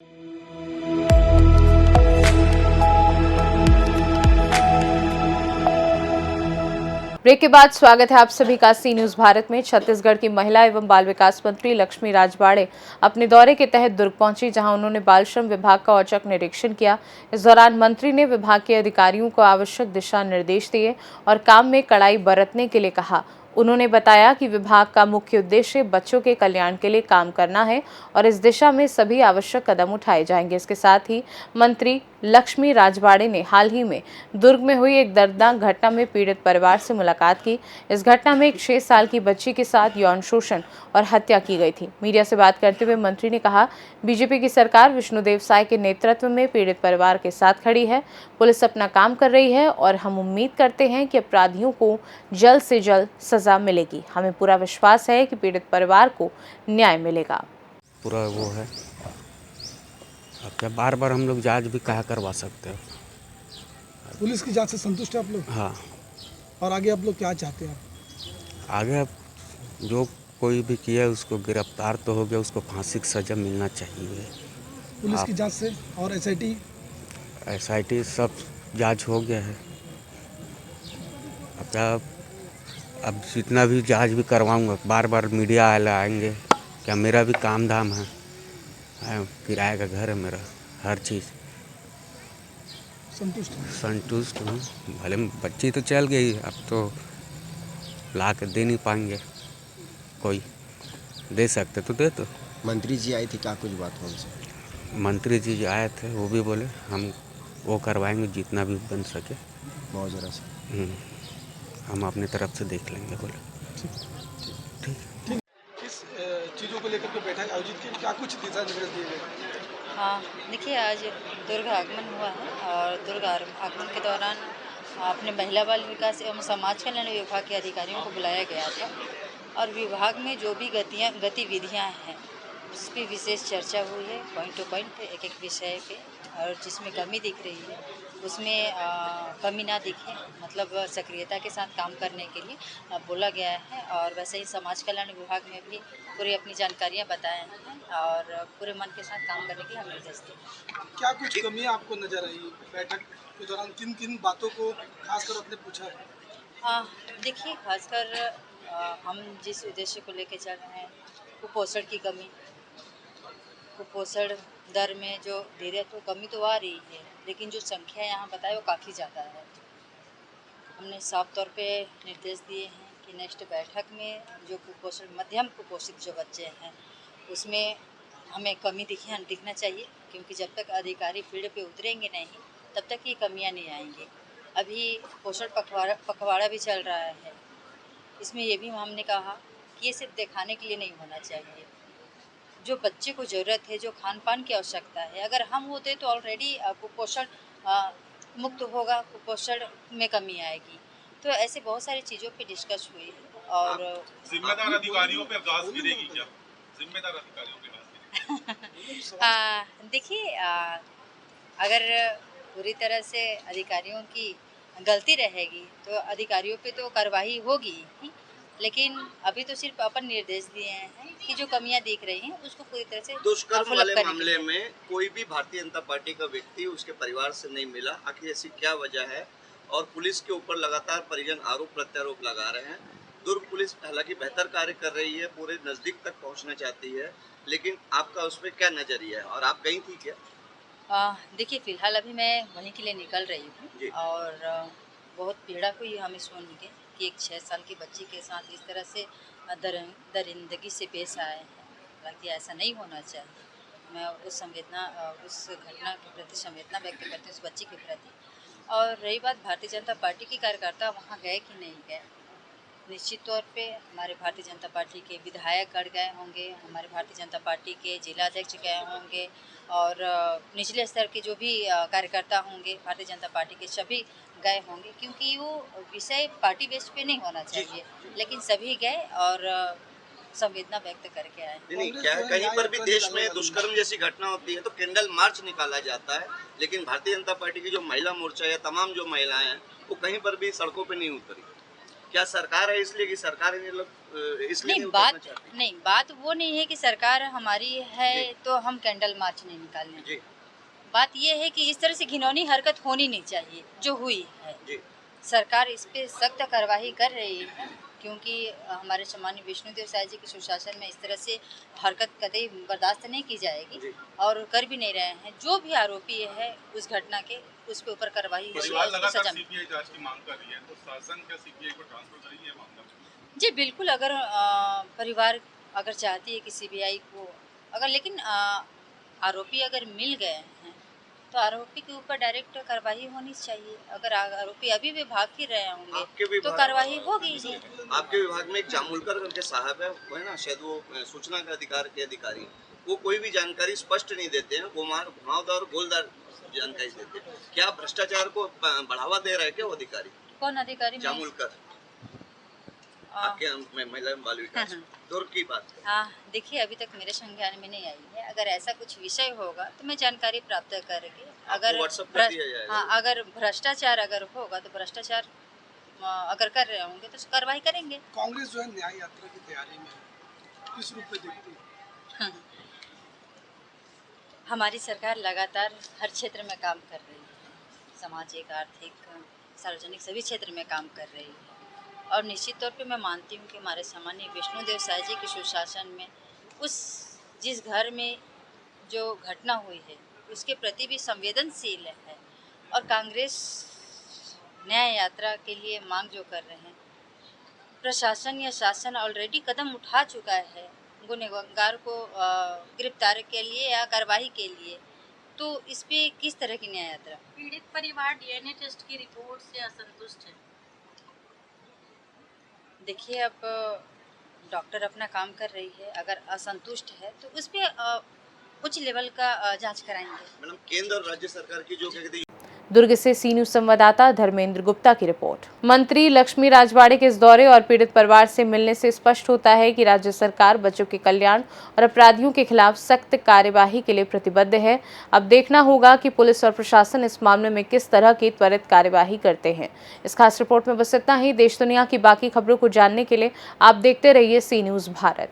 Break के बाद स्वागत है आप सभी का सी न्यूज भारत में। छत्तीसगढ़ की महिला एवं बाल विकास मंत्री लक्ष्मी राजवाड़े अपने दौरे के तहत दुर्ग पहुंची, जहां उन्होंने बाल श्रम विभाग का औचक निरीक्षण किया। इस दौरान मंत्री ने विभाग के अधिकारियों को आवश्यक दिशा निर्देश दिए और काम में कड़ाई बरतने के लिए कहा। उन्होंने बताया कि विभाग का मुख्य उद्देश्य बच्चों के कल्याण के लिए काम करना है और इस दिशा में सभी आवश्यक कदम उठाए जाएंगे। इसके साथ ही मंत्री लक्ष्मी राजवाड़े ने हाल ही में दुर्ग में हुई एक दर्दनाक घटना में पीड़ित परिवार से मुलाकात की। इस घटना में एक 6 साल की बच्ची के साथ यौन शोषण और हत्या की गई थी। मीडिया से बात करते हुए मंत्री ने कहा, बीजेपी की सरकार विष्णुदेव साय के नेतृत्व में पीड़ित परिवार के साथ खड़ी है। पुलिस अपना काम कर रही है और हम उम्मीद करते हैं कि अपराधियों को जल्द से जल्द सजा मिलेगी। हमें पूरा विश्वास है कि पीड़ित परिवार को न्याय मिलेगा। पूरा वो है, अब क्या बार बार हम लोग जांच भी कहाँ करवा सकते हो। पुलिस की जांच से संतुष्ट है आप लोग? हाँ, और आगे आप लोग क्या चाहते हैं? आगे अब जो कोई भी किया है उसको गिरफ्तार तो हो गया, उसको फांसी की सज़ा मिलना चाहिए। पुलिस की जांच से और एसआईटी सब जांच हो गया है। अब क्या, अब जितना भी जांच भी करवाऊंगा, बार बार मीडिया वाले आएंगे। क्या मेरा भी काम धाम है, किराए का घर है मेरा, हर चीज़ संतुष्ट हूँ। भले बच्ची तो चल गई, अब तो ला के दे नहीं पाएंगे। कोई दे सकते तो दे दो। मंत्री जी आई थी, क्या कुछ बात हो उनसे? मंत्री जी आए थे, वो भी बोले हम वो करवाएंगे जितना भी बन सके। बहुत ज़रा से हम अपनी तरफ से देख लेंगे, बोले ठीक। किस चीज़ों को लेकर के बैठक आयोजित की, क्या कुछ दिशा निर्देश दिए गए? हाँ, देखिए आज दुर्ग आगमन हुआ है और दुर्ग आगमन के दौरान अपने महिला बाल विकास एवं समाज कल्याण विभाग के अधिकारियों को बुलाया गया था और विभाग में जो भी गतिविधियाँ हैं उस पर विशेष चर्चा हुई है, पॉइंट टू पॉइंट एक एक विषय पे, और जिसमें कमी दिख रही है उसमें कमी ना दिखे, मतलब सक्रियता के साथ काम करने के लिए बोला गया है। और वैसे ही समाज कल्याण विभाग में भी पूरी अपनी जानकारियाँ बताए हैं और पूरे मन के साथ काम करने के लिए हम निर्देश दिए। क्या कुछ कमियां आपको नजर आई बैठक के दौरान? किन किन बातों को खासकर आपने पूछा है? देखिए, खासकर हम जिस उद्देश्य को लेकर चल रहे हैं, कुपोषण की कमी, कुपोषण दर में जो धीरे तो कमी तो आ रही है, लेकिन जो संख्या यहाँ बताए वो काफ़ी ज़्यादा है। हमने साफ तौर पे निर्देश दिए हैं कि नेक्स्ट बैठक में जो कुपोषण मध्यम कुपोषित जो बच्चे हैं उसमें हमें कमी दिखना चाहिए, क्योंकि जब तक अधिकारी फील्ड पे उतरेंगे नहीं तब तक ये कमियाँ नहीं आएंगी। अभी पोषण पखवाड़ा भी चल रहा है, इसमें ये भी हमने कहा कि ये सिर्फ दिखाने के लिए नहीं होना चाहिए। जो बच्चे को ज़रूरत है, जो खान पान की आवश्यकता है, अगर हम होते तो ऑलरेडी कुपोषण मुक्त होगा, कुपोषण में कमी आएगी। तो ऐसे बहुत सारी चीज़ों पे डिस्कस हुई और जिम्मेदार अधिकारियों पे गाज गिरेगी क्या? जिम्मेदार अधिकारियों पे गाज गिरेगी? देखिए, अगर पूरी तरह से अधिकारियों की गलती रहेगी तो अधिकारियों पे तो कार्रवाई होगी ही, लेकिन अभी तो सिर्फ अपन निर्देश दिए हैं कि जो कमियां दिख रही हैं उसको पूरी तरह से दुष्कर्म वाले मामले में कोई भी भारतीय जनता पार्टी का व्यक्ति उसके परिवार से नहीं मिला, आखिर ऐसी क्या वजह है? और पुलिस के ऊपर लगातार परिजन आरोप प्रत्यारोप लगा रहे हैं। दुर्ग पुलिस हालांकि बेहतर कार्य कर रही है, पूरे नज़दीक तक पहुंचना चाहती है, लेकिन आपका उस पर क्या नज़रिया है और आप गई थी क्या? देखिए, फिलहाल अभी मैं वहीं के लिए निकल रही हूँ और बहुत पीड़ा हुई हमें सुन के कि एक 6 साल की बच्ची के साथ इस तरह से दरिंदगी से पेश आए हैं। हालांकि ऐसा नहीं होना चाहिए। मैं उस घटना के प्रति संवेदना व्यक्त करती हूँ, उस बच्ची के प्रति। और रही बात भारतीय जनता पार्टी के कार्यकर्ता वहाँ गए कि नहीं गए, निश्चित तौर पे हमारे भारतीय जनता पार्टी के विधायकगण गए होंगे, हमारे भारतीय जनता पार्टी के जिलाध्यक्ष गए होंगे और निचले स्तर के जो भी कार्यकर्ता होंगे भारतीय जनता पार्टी के सभी गए होंगे, क्योंकि वो विषय पार्टी बेस पे नहीं होना चाहिए, लेकिन सभी गए और संवेदना व्यक्त करके आए। नहीं, क्या कहीं पर भी देश में दुष्कर्म जैसी घटना होती है तो कैंडल मार्च निकाला जाता है, लेकिन भारतीय जनता पार्टी की जो महिला मोर्चा या तमाम जो महिलाएं हैं वो कहीं पर भी सड़कों पर नहीं उतरी। क्या सरकार है इसलिए कि सरकार इन लोग इसलिए नहीं, नहीं बात उतरना चाहती? नहीं, बात वो नहीं है कि सरकार हमारी है जी। तो हम कैंडल मार्च नहीं निकालने। जी बात ये है कि इस तरह से घिनौनी हरकत होनी नहीं चाहिए जो हुई है। जी सरकार इस पे सख्त कार्रवाई कर रही है, क्योंकि हमारे सम्मानीय विष्णुदेव साय जी के सुशासन में इस तरह से हरकत कतई बर्दाश्त नहीं की जाएगी जी। और कर भी नहीं रहे हैं। जो भी आरोपी है उस घटना के, उसके ऊपर कार्रवाई होगी, परिवार उसको लगातार सजा मिलेगी। सीबीआई जांच की मांग कर रही है, तो शासन क्या सीबीआई को ट्रांसफर करेगी ये मामला? जी बिल्कुल, अगर परिवार अगर चाहती है कि सीबीआई को, अगर लेकिन आरोपी अगर मिल गए हैं तो आरोपी के ऊपर डायरेक्ट कार्रवाई होनी चाहिए। अगर आरोपी अभी भी भाग ही रहे आपके होंगे तो विभाग- कार्रवाई होगी ही। आपके विभाग में एक जामुलकर करके साहब है, वो है ना, शायद वो सूचना के अधिकार के अधिकारी, वो कोई भी जानकारी स्पष्ट नहीं देते हैं, घुमावदार और गोलदार जानकारी देते हैं। क्या भ्रष्टाचार को बढ़ावा दे रहा है क्या वो अधिकारी कौन अधिकारी? जामुलकर? आपके महिला एवं बाल विकास दुर्ग की बात है। हाँ, देखिए अभी तक मेरे संज्ञान में नहीं आई है। अगर ऐसा कुछ विषय होगा तो मैं जानकारी प्राप्त करके, अगर WhatsApp कर दिया जाएगा। हाँ, अगर भ्रष्टाचार अगर होगा तो भ्रष्टाचार अगर कर रहे होंगे तो कार्रवाई करेंगे। कांग्रेस जो है न्याय यात्रा की तैयारी में है, किस रूप में देखती है? हमारी सरकार लगातार हर क्षेत्र में काम कर रही है, सामाजिक, आर्थिक, सार्वजनिक सभी क्षेत्र में काम कर रही है और निश्चित तौर पे मैं मानती हूँ कि हमारे सामान्य विष्णुदेव साय जी के सुशासन में जिस घर में जो घटना हुई है उसके प्रति भी संवेदनशील है और कांग्रेस न्याय यात्रा के लिए मांग जो कर रहे हैं, प्रशासन या शासन ऑलरेडी कदम उठा चुका है गुनहगार को गिरफ्तार के लिए या कार्रवाई के लिए, तो इस पे किस तरह की न्याय यात्रा? पीड़ित परिवार डीएनए टेस्ट की रिपोर्ट से असंतुष्ट है। देखिए, अब डॉक्टर अपना काम कर रही है, अगर असंतुष्ट है तो उस पर उच्च लेवल का जांच कराएंगे। मैडम, केंद्र और राज्य सरकार की जो कहते हैं दुर्ग से सी न्यूज संवाददाता धर्मेंद्र गुप्ता की रिपोर्ट। मंत्री लक्ष्मी राजवाड़े के इस दौरे और पीड़ित परिवार से मिलने से स्पष्ट होता है कि राज्य सरकार बच्चों के कल्याण और अपराधियों के खिलाफ सख्त कार्यवाही के लिए प्रतिबद्ध है। अब देखना होगा कि पुलिस और प्रशासन इस मामले में किस तरह की त्वरित कार्यवाही करते हैं। इस खास रिपोर्ट में बस इतना ही। देश दुनिया की बाकी खबरों को जानने के लिए आप देखते रहिए सी न्यूज भारत।